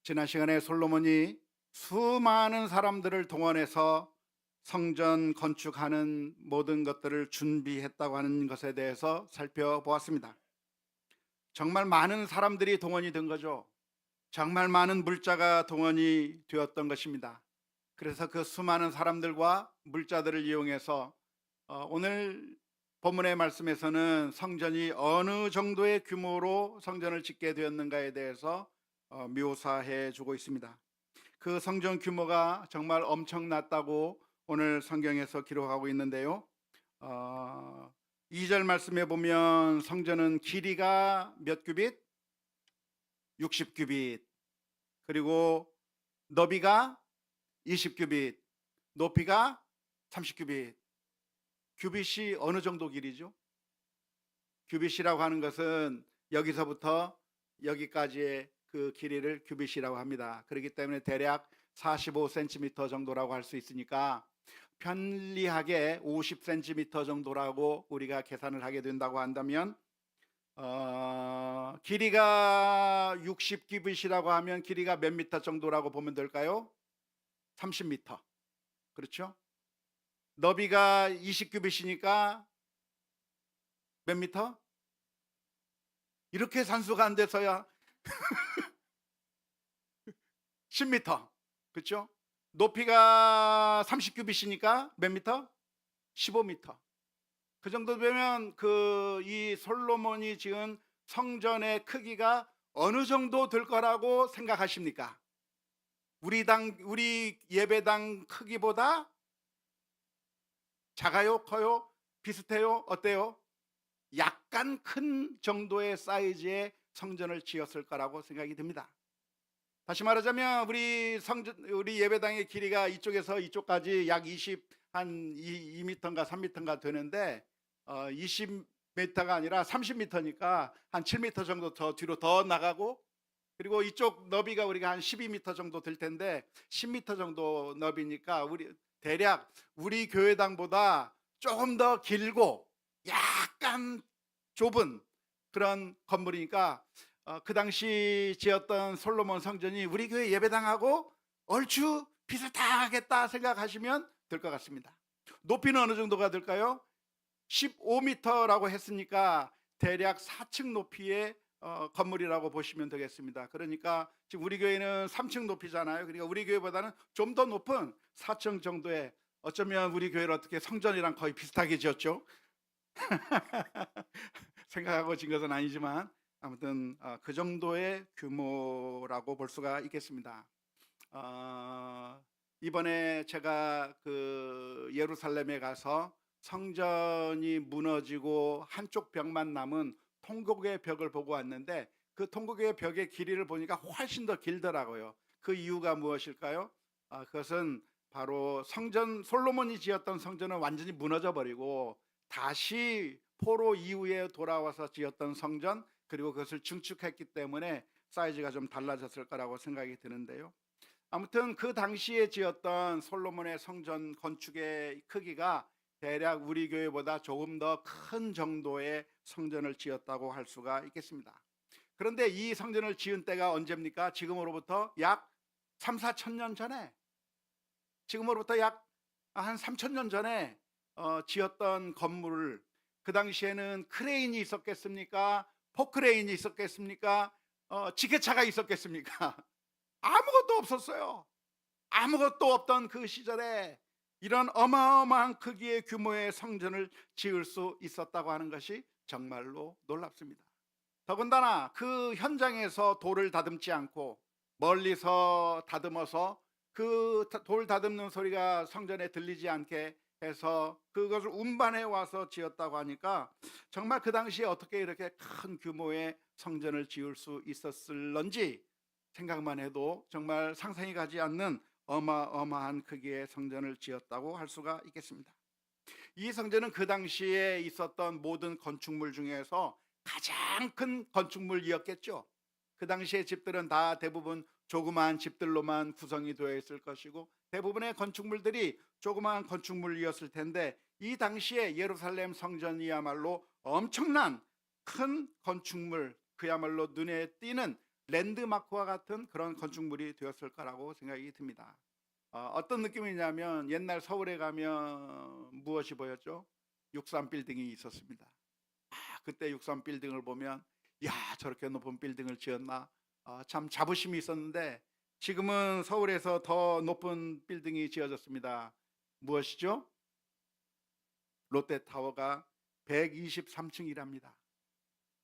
지난 시간에 솔로몬이 수많은 사람들을 동원해서 성전 건축하는 모든 것들을 준비했다고 하는 것에 대해서 살펴보았습니다. 정말 많은 사람들이 동원이 된 거죠. 정말 많은 물자가 동원이 되었던 것입니다. 그래서 그 수많은 사람들과 물자들을 이용해서 오늘 본문의 말씀에서는 성전이 어느 정도의 규모로 성전을 짓게 되었는가에 대해서 묘사해 주고 있습니다. 그 성전 규모가 정말 엄청났다고 오늘 성경에서 기록하고 있는데요. 2절 말씀에 보면 성전은 길이가 몇 규빗? 60규빗. 그리고 너비가 20규빗, 높이가 30규빗. 규빗이 어느 정도 길이죠? 규빗이라고 하는 것은 여기서부터 여기까지의 그 길이를 규빗이라고 합니다. 그렇기 때문에 대략 45cm 정도라고 할 수 있으니까 편리하게 50cm 정도라고 우리가 계산을 하게 된다고 한다면 길이가 60규빗이라고 하면 길이가 몇 미터 정도라고 보면 될까요? 30m. 그렇죠? 너비가 20규빗이니까 몇 미터? 이렇게 산수가 안 돼서야 10m. 그렇죠? 높이가 30규빗이니까 몇 미터? 15m. 그 정도 되면 이 솔로몬이 지은 성전의 크기가 어느 정도 될 거라고 생각하십니까? 우리 예배당 크기보다 작아요? 커요? 비슷해요? 어때요? 약간 큰 정도의 사이즈의 성전을 지었을 거라고 생각이 듭니다. 다시 말하자면 우리 예배당의 길이가 이쪽에서 이쪽까지 약 2m인가 3m인가 되는데 20m가 아니라 30m니까 한 7m 정도 더 뒤로 더 나가고, 그리고 이쪽 너비가 우리가 한 12m 정도 될 텐데 10m 정도 너비니까 대략 우리 교회당보다 조금 더 길고 약간 좁은 그런 건물이니까 그 당시 지었던 솔로몬 성전이 우리 교회 예배당하고 얼추 비슷하겠다 생각하시면 될 것 같습니다. 높이는 어느 정도가 될까요? 15m라고 했으니까 대략 4층 높이의 건물이라고 보시면 되겠습니다. 그러니까 지금 우리 교회는 3층 높이잖아요. 그러니까 우리 교회보다는 좀 더 높은 4층 정도의, 어쩌면 우리 교회를 어떻게 성전이랑 거의 비슷하게 지었죠. 생각하고 진 것은 아니지만 아무튼 그 정도의 규모라고 볼 수가 있겠습니다. 이번에 제가 그 예루살렘에 가서 성전이 무너지고 한쪽 벽만 남은 통곡의 벽을 보고 왔는데 그 통곡의 벽의 길이를 보니까 훨씬 더 길더라고요. 그 이유가 무엇일까요? 그것은 바로 솔로몬이 지었던 성전은 완전히 무너져 버리고 다시 포로 이후에 돌아와서 지었던 성전, 그리고 그것을 증축했기 때문에 사이즈가 좀 달라졌을 거라고 생각이 드는데요. 아무튼 그 당시에 지었던 솔로몬의 성전 건축의 크기가 대략 우리 교회보다 조금 더 큰 정도의 성전을 지었다고 할 수가 있겠습니다. 그런데 이 성전을 지은 때가 언제입니까? 지금으로부터 약 3, 4천 년 전에, 지금으로부터 약 한 3천 년 전에 지었던 건물을, 그 당시에는 크레인이 있었겠습니까? 포크레인이 있었겠습니까? 지게차가 있었겠습니까? 아무것도 없었어요. 아무것도 없던 그 시절에 이런 어마어마한 크기의 규모의 성전을 지을 수 있었다고 하는 것이 정말로 놀랍습니다. 더군다나 그 현장에서 돌을 다듬지 않고 멀리서 다듬어서 그 돌 다듬는 소리가 성전에 들리지 않게 해서 그것을 운반해 와서 지었다고 하니까 정말 그 당시에 어떻게 이렇게 큰 규모의 성전을 지을 수 있었을런지 생각만 해도 정말 상상이 가지 않는 어마어마한 크기의 성전을 지었다고 할 수가 있겠습니다. 이 성전은 그 당시에 있었던 모든 건축물 중에서 가장 큰 건축물이었겠죠. 그 당시의 집들은 다 대부분 조그마한 집들로만 구성이 되어 있을 것이고 대부분의 건축물들이 조그마한 건축물이었을 텐데 이 당시에 예루살렘 성전이야말로 엄청난 큰 건축물, 그야말로 눈에 띄는 랜드마크와 같은 그런 건축물이 되었을 거라고 생각이 듭니다. 어떤 느낌이냐면 옛날 서울에 가면 무엇이 보였죠? 63 빌딩이 있었습니다. 그때 63 빌딩을 보면 야, 저렇게 높은 빌딩을 지었나? 참 자부심이 있었는데 지금은 서울에서 더 높은 빌딩이 지어졌습니다. 무엇이죠? 롯데타워가 123층이랍니다.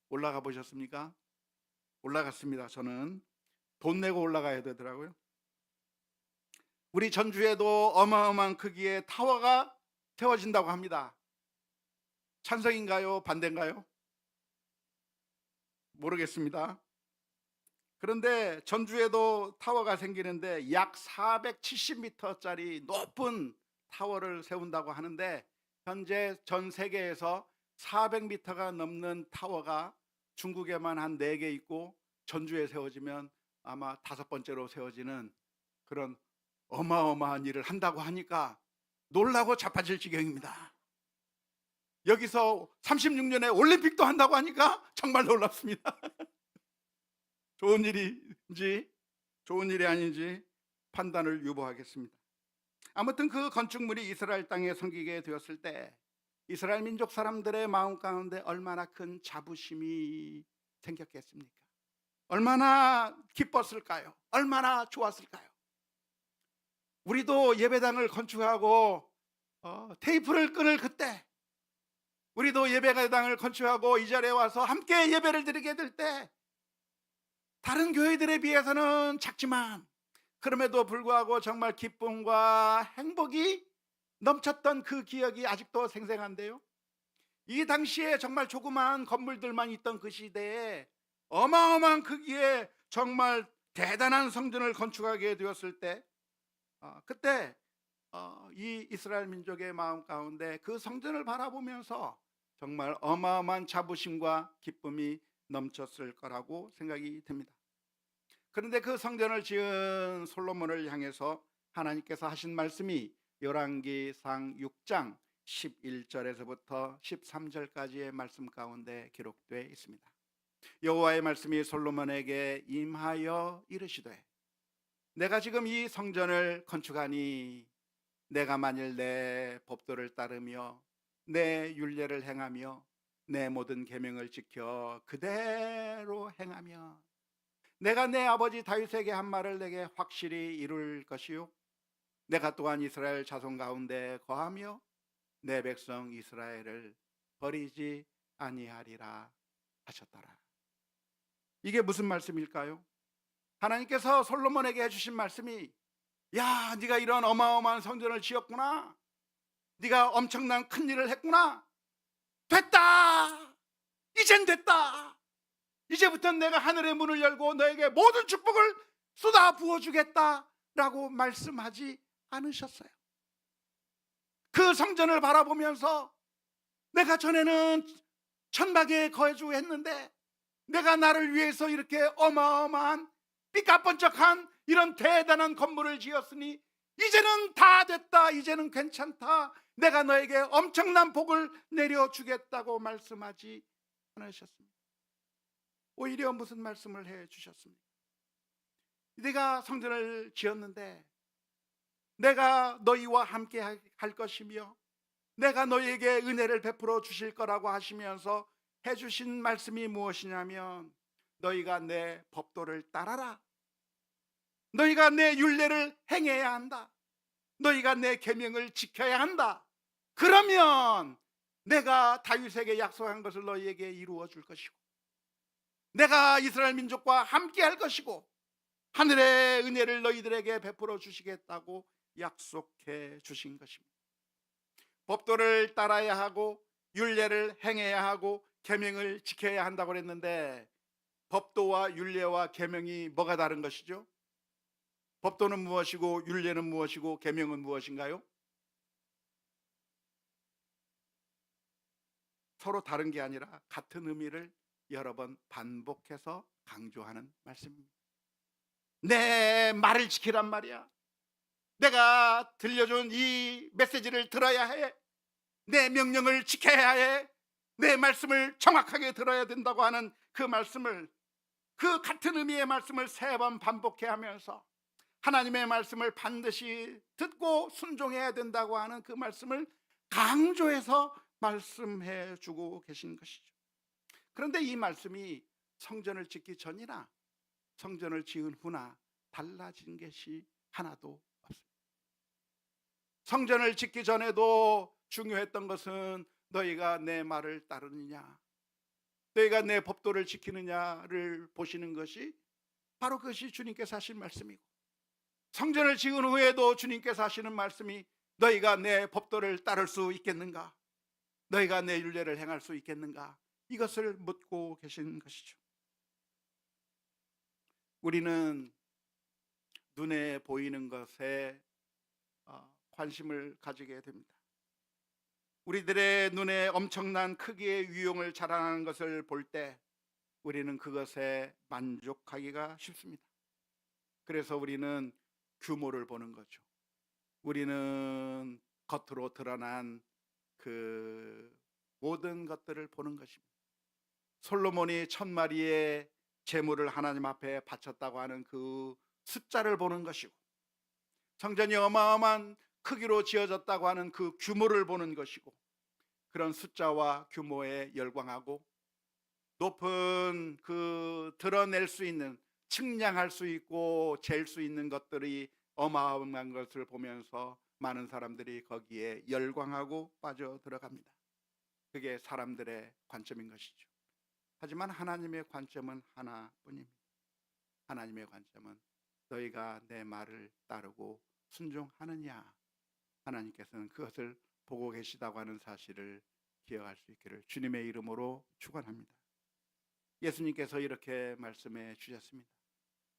올라가 보셨습니까? 올라갔습니다. 저는 돈 내고 올라가야 되더라고요. 우리 전주에도 어마어마한 크기의 타워가 세워진다고 합니다. 찬성인가요? 반대인가요? 모르겠습니다. 그런데 전주에도 타워가 생기는데 약 470m짜리 높은 타워를 세운다고 하는데 현재 전 세계에서 400m가 넘는 타워가 중국에만 한 4개 있고 전주에 세워지면 아마 5번째로 세워지는 그런 어마어마한 일을 한다고 하니까 놀라고 자빠질 지경입니다. 여기서 36년에 올림픽도 한다고 하니까 정말 놀랍습니다. 좋은 일인지 좋은 일이 아닌지 판단을 유보하겠습니다. 아무튼 그 건축물이 이스라엘 땅에 생기게 되었을 때 이스라엘 민족 사람들의 마음 가운데 얼마나 큰 자부심이 생겼겠습니까? 얼마나 기뻤을까요? 얼마나 좋았을까요? 우리도 예배당을 건축하고 테이프를 끊을 그때, 우리도 예배당을 건축하고 이 자리에 와서 함께 예배를 드리게 될 때 다른 교회들에 비해서는 작지만 그럼에도 불구하고 정말 기쁨과 행복이 넘쳤던 그 기억이 아직도 생생한데요. 이 당시에 정말 조그마한 건물들만 있던 그 시대에 어마어마한 크기의 정말 대단한 성전을 건축하게 되었을 때 그때 이 이스라엘 민족의 마음 가운데 그 성전을 바라보면서 정말 어마어마한 자부심과 기쁨이 넘쳤을 거라고 생각이 듭니다. 그런데 그 성전을 지은 솔로몬을 향해서 하나님께서 하신 말씀이 열왕기상 6장 11절에서부터 13절까지의 말씀 가운데 기록되어 있습니다. 여호와의 말씀이 솔로몬에게 임하여 이르시되 내가 지금 이 성전을 건축하니 내가 만일 내 법도를 따르며 내 율례를 행하며 내 모든 계명을 지켜 그대로 행하며 내가 내 아버지 다윗에게 한 말을 내게 확실히 이룰 것이요 내가 또한 이스라엘 자손 가운데 거하며 내 백성 이스라엘을 버리지 아니하리라 하셨더라. 이게 무슨 말씀일까요? 하나님께서 솔로몬에게 해주신 말씀이 야, 네가 이런 어마어마한 성전을 지었구나, 네가 엄청난 큰 일을 했구나, 됐다, 이젠 됐다, 이제부터 내가 하늘의 문을 열고 너에게 모든 축복을 쏟아 부어주겠다라고 말씀하지 않으셨어요. 그 성전을 바라보면서 내가 전에는 천막에 거주했는데 내가 나를 위해서 이렇게 어마어마한 삐까번쩍한 이런 대단한 건물을 지었으니 이제는 다 됐다, 이제는 괜찮다, 내가 너에게 엄청난 복을 내려주겠다고 말씀하지 않으셨습니다. 오히려 무슨 말씀을 해 주셨습니까? 네가 성전을 지었는데 내가 너희와 함께 할 것이며 내가 너희에게 은혜를 베풀어 주실 거라고 하시면서 해주신 말씀이 무엇이냐면 너희가 내 법도를 따라라, 너희가 내 율례를 행해야 한다, 너희가 내 계명을 지켜야 한다. 그러면 내가 다윗에게 약속한 것을 너희에게 이루어 줄 것이고 내가 이스라엘 민족과 함께 할 것이고 하늘의 은혜를 너희들에게 베풀어 주시겠다고 약속해 주신 것입니다. 법도를 따라야 하고 율례를 행해야 하고 계명을 지켜야 한다고 그랬는데 법도와 율례와 계명이 뭐가 다른 것이죠? 법도는 무엇이고 율례는 무엇이고 계명은 무엇인가요? 서로 다른 게 아니라 같은 의미를 여러 번 반복해서 강조하는 말씀입니다. 내 말을 지키란 말이야. 내가 들려준 이 메시지를 들어야 해. 내 명령을 지켜야 해. 내 말씀을 정확하게 들어야 된다고 하는 그 말씀을 그 같은 의미의 말씀을 3번 반복해 하면서 하나님의 말씀을 반드시 듣고 순종해야 된다고 하는 그 말씀을 강조해서 말씀해 주고 계신 것이죠. 그런데 이 말씀이 성전을 짓기 전이나 성전을 지은 후나 달라진 것이 하나도 없습니다. 성전을 짓기 전에도 중요했던 것은 너희가 내 말을 따르느냐, 너희가 내 법도를 지키느냐를 보시는 것이 바로 그것이 주님께서 하신 말씀이고, 성전을 지은 후에도 주님께서 하시는 말씀이 너희가 내 법도를 따를 수 있겠는가, 너희가 내 율례를 행할 수 있겠는가, 이것을 묻고 계신 것이죠. 우리는 눈에 보이는 것에 관심을 가지게 됩니다. 우리들의 눈에 엄청난 크기의 위용을 자랑하는 것을 볼 때 우리는 그것에 만족하기가 쉽습니다. 그래서 우리는 규모를 보는 거죠. 우리는 겉으로 드러난 그 모든 것들을 보는 것입니다. 솔로몬이 1000마리의 제물을 하나님 앞에 바쳤다고 하는 그 숫자를 보는 것이고, 성전이 어마어마한 크기로 지어졌다고 하는 그 규모를 보는 것이고, 그런 숫자와 규모에 열광하고 높은 그 드러낼 수 있는, 측량할 수 있고 잴 수 있는 것들이 어마어마한 것을 보면서 많은 사람들이 거기에 열광하고 빠져 들어갑니다. 그게 사람들의 관점인 것이죠. 하지만 하나님의 관점은 하나뿐입니다. 하나님의 관점은 너희가 내 말을 따르고 순종하느냐, 하나님께서는 그것을 보고 계시다고 하는 사실을 기억할 수 있기를 주님의 이름으로 축원합니다. 예수님께서 이렇게 말씀해 주셨습니다.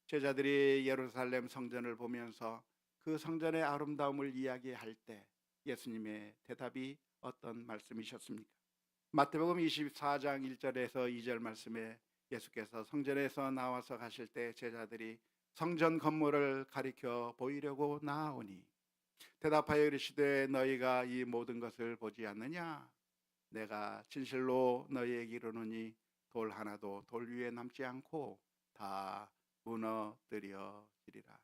제자들이 예루살렘 성전을 보면서 그 성전의 아름다움을 이야기할 때 예수님의 대답이 어떤 말씀이셨습니까? 마태복음 24장 1절에서 2절 말씀에 예수께서 성전에서 나와서 가실 때 제자들이 성전 건물을 가리켜 보이려고 나아오니 대답하여 이르시되 너희가 이 모든 것을 보지 않느냐? 내가 진실로 너희에게 이르노니 돌 하나도 돌 위에 남지 않고 다 무너뜨려지리라.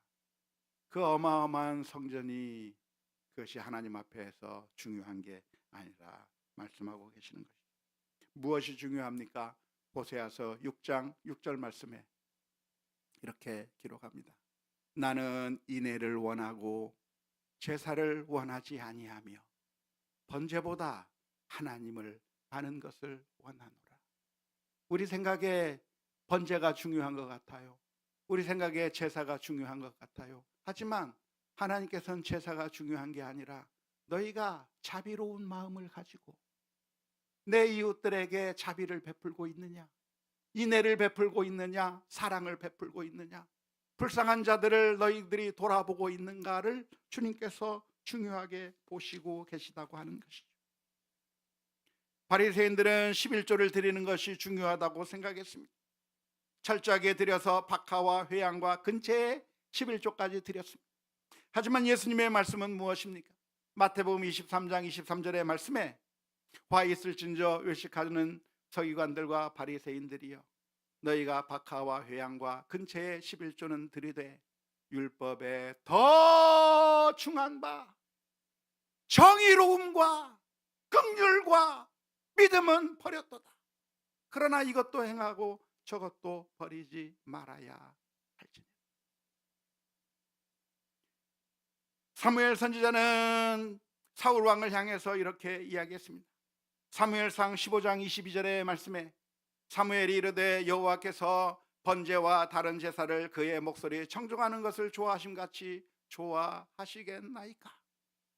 그 어마어마한 성전이 그것이 하나님 앞에서 중요한 게 아니라 말씀하고 계시는 것이죠. 무엇이 중요합니까? 호세아서 6장 6절 말씀에 이렇게 기록합니다. 나는 인애를 원하고 제사를 원하지 아니하며 번제보다 하나님을 아는 것을 원하노라. 우리 생각에 번제가 중요한 것 같아요. 우리 생각에 제사가 중요한 것 같아요. 하지만 하나님께서는 제사가 중요한 게 아니라 너희가 자비로운 마음을 가지고 내 이웃들에게 자비를 베풀고 있느냐, 인애를 베풀고 있느냐, 사랑을 베풀고 있느냐, 불쌍한 자들을 너희들이 돌아보고 있는가를 주님께서 중요하게 보시고 계시다고 하는 것이죠. 바리새인들은 11조를 드리는 것이 중요하다고 생각했습니다. 철저하게 드려서 박하와 회양과 근처에 11조까지 드렸습니다. 하지만 예수님의 말씀은 무엇입니까? 마태복음 23장 23절의 말씀에 화 있을진저 외식하는 서기관들과 바리새인들이여, 너희가 박하와 회양과 근처에 11조는 드리되 율법에 더 중한 바 정의로움과 긍휼과 믿음은 버렸도다. 그러나 이것도 행하고 저것도 버리지 말아야 할지니. 사무엘 선지자는 사울 왕을 향해서 이렇게 이야기했습니다. 사무엘상 15장 22절의 말씀에 사무엘이 이르되 여호와께서 번제와 다른 제사를 그의 목소리에 청종하는 것을 좋아하심같이 좋아하시겠나이까?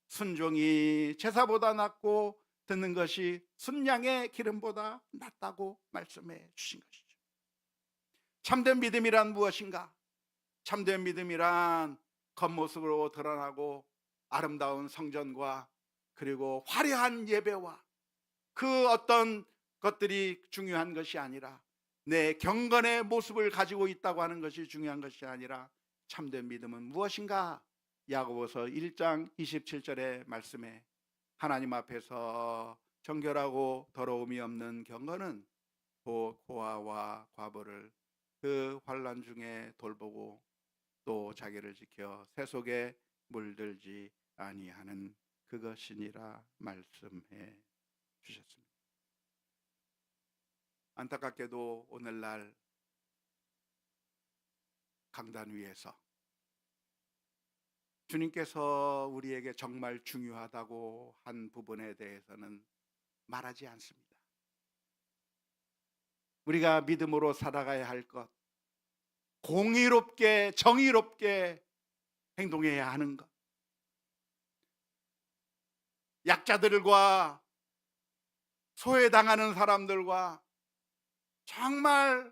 순종이 제사보다 낫고 듣는 것이 순양의 기름보다 낫다고 말씀해 주신 것이죠. 참된 믿음이란 무엇인가? 참된 믿음이란 겉모습으로 드러나고 아름다운 성전과 그리고 화려한 예배와 그 어떤 것들이 중요한 것이 아니라 내 경건의 모습을 가지고 있다고 하는 것이 중요한 것이 아니라 참된 믿음은 무엇인가? 야고보서 1장 27절의 말씀에 하나님 앞에서 정결하고 더러움이 없는 경건은 고아와 과부를 그 환난 중에 돌보고 또 자기를 지켜 새 속에 물들지 아니하는 그것이니라 말씀해 주셨습니다. 안타깝게도 오늘날 강단 위에서 주님께서 우리에게 정말 중요하다고 한 부분에 대해서는 말하지 않습니다. 우리가 믿음으로 살아가야 할 것, 공의롭게 정의롭게 행동해야 하는 것, 약자들과 소외당하는 사람들과 정말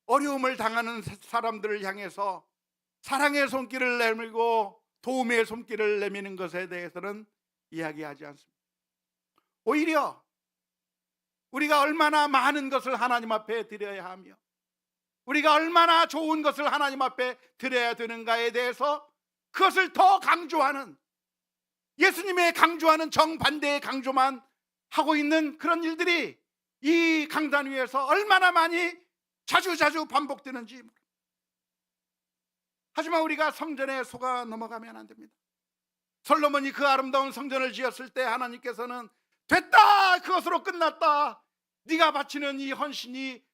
어려움을 당하는 사람들을 향해서 사랑의 손길을 내밀고 도움의 손길을 내미는 것에 대해서는 이야기하지 않습니다. 오히려 우리가 얼마나 많은 것을 하나님 앞에 드려야 하며 우리가 얼마나 좋은 것을 하나님 앞에 드려야 되는가에 대해서 그것을 더 강조하는, 예수님의 강조하는 정반대의 강조만 하고 있는 그런 일들이 이 강단 위에서 얼마나 많이 자주 반복되는지. 하지만 우리가 성전에 속아 넘어가면 안 됩니다. 솔로몬이 그 아름다운 성전을 지었을 때 하나님께서는 됐다, 그것으로 끝났다, 네가 바치는 이 헌신이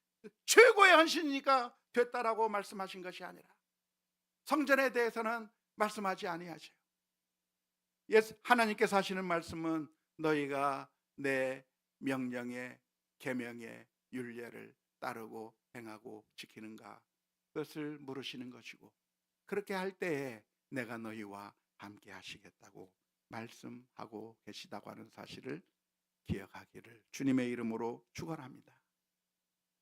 최고의 헌신이니까 됐다라고 말씀하신 것이 아니라 성전에 대해서는 말씀하지 아니하셔요. 하나님께서 하시는 말씀은 너희가 내 명령에 계명에 율례를 따르고 행하고 지키는가, 그것을 물으시는 것이고, 그렇게 할 때에 내가 너희와 함께 하시겠다고 말씀하고 계시다고 하는 사실을 기억하기를 주님의 이름으로 축원합니다.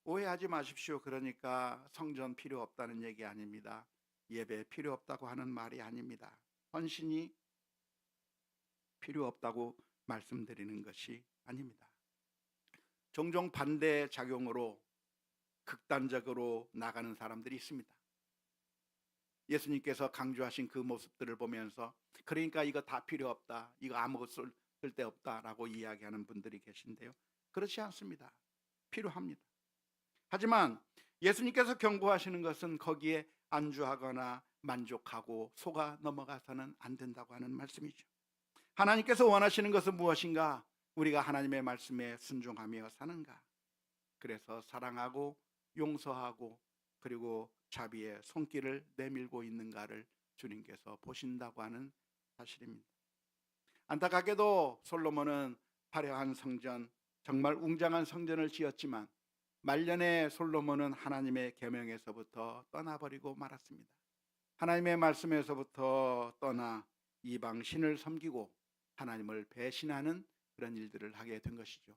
오해하지 마십시오. 그러니까 성전 필요 없다는 얘기 아닙니다. 예배 필요 없다고 하는 말이 아닙니다. 헌신이 필요 없다고 말씀드리는 것이 아닙니다. 종종 반대 작용으로 극단적으로 나가는 사람들이 있습니다. 예수님께서 강조하신 그 모습들을 보면서 그러니까 이거 다 필요 없다, 이거 아무 쓸데없다라고 이야기하는 분들이 계신데요, 그렇지 않습니다. 필요합니다. 하지만 예수님께서 경고하시는 것은 거기에 안주하거나 만족하고 속아 넘어가서는 안 된다고 하는 말씀이죠. 하나님께서 원하시는 것은 무엇인가? 우리가 하나님의 말씀에 순종하며 사는가? 그래서 사랑하고 용서하고 그리고 자비의 손길을 내밀고 있는가를 주님께서 보신다고 하는 사실입니다. 안타깝게도 솔로몬은 화려한 성전, 정말 웅장한 성전을 지었지만 말년에 솔로몬은 하나님의 계명에서부터 떠나버리고 말았습니다. 하나님의 말씀에서부터 떠나 이방 신을 섬기고 하나님을 배신하는 그런 일들을 하게 된 것이죠.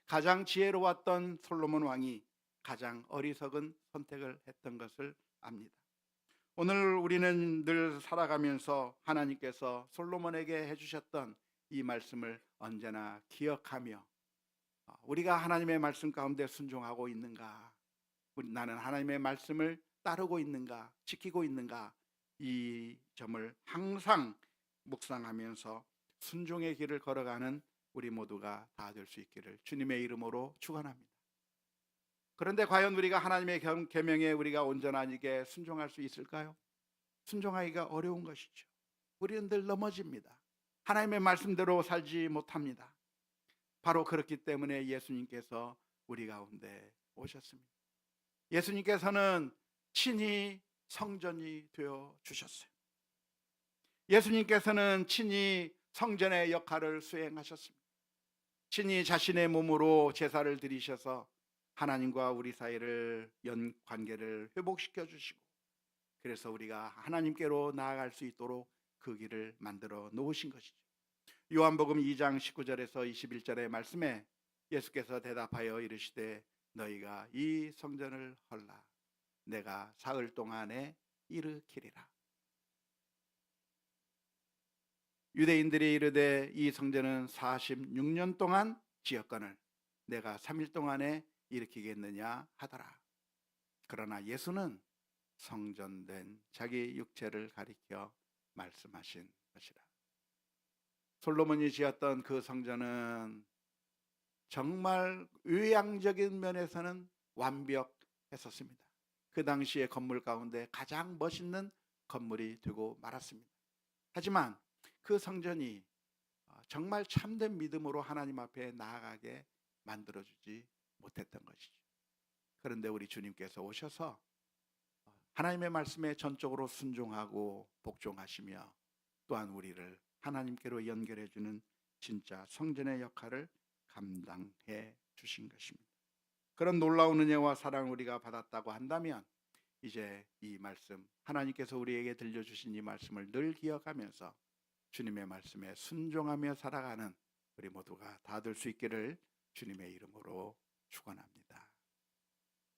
가장 지혜로웠던 솔로몬 왕이 가장 어리석은 선택을 했던 것을 압니다. 오늘 우리는 늘 살아가면서 하나님께서 솔로몬에게 해주셨던 이 말씀을 언제나 기억하며 우리가 하나님의 말씀 가운데 순종하고 있는가, 나는 하나님의 말씀을 따르고 있는가, 지키고 있는가, 이 점을 항상 묵상하면서 순종의 길을 걸어가는 우리 모두가 다 될 수 있기를 주님의 이름으로 축원합니다. 그런데 과연 우리가 하나님의 계명에 우리가 온전하게 순종할 수 있을까요? 순종하기가 어려운 것이죠. 우리는 늘 넘어집니다. 하나님의 말씀대로 살지 못합니다. 바로 그렇기 때문에 예수님께서 우리 가운데 오셨습니다. 예수님께서는 친히 성전이 되어 주셨어요. 예수님께서는 친히 성전의 역할을 수행하셨습니다. 친히 자신의 몸으로 제사를 드리셔서 하나님과 우리 사이를 관계를 회복시켜 주시고, 그래서 우리가 하나님께로 나아갈 수 있도록 그 길을 만들어 놓으신 것이죠. 요한복음 2장 19절에서 21절의 말씀에 예수께서 대답하여 이르시되 너희가 이 성전을 헐라 내가 사흘 동안에 일으키리라. 유대인들이 이르되 이 성전은 46년 동안 지었거늘 내가 3일 동안에 일으키겠느냐 하더라. 그러나 예수는 성전된 자기 육체를 가리켜 말씀하신 것이라. 솔로몬이 지었던 그 성전은 정말 외향적인 면에서는 완벽했었습니다. 그 당시의 건물 가운데 가장 멋있는 건물이 되고 말았습니다. 하지만 그 성전이 정말 참된 믿음으로 하나님 앞에 나아가게 만들어주지 못했던 것이죠. 그런데 우리 주님께서 오셔서 하나님의 말씀에 전적으로 순종하고 복종하시며 또한 우리를 하나님께로 연결해 주는 진짜 성전의 역할을 감당해 주신 것입니다. 그런 놀라운 은혜와 사랑을 우리가 받았다고 한다면 이제 이 말씀, 하나님께서 우리에게 들려주신 이 말씀을 늘 기억하면서 주님의 말씀에 순종하며 살아가는 우리 모두가 다 될 수 있기를 주님의 이름으로 축원합니다.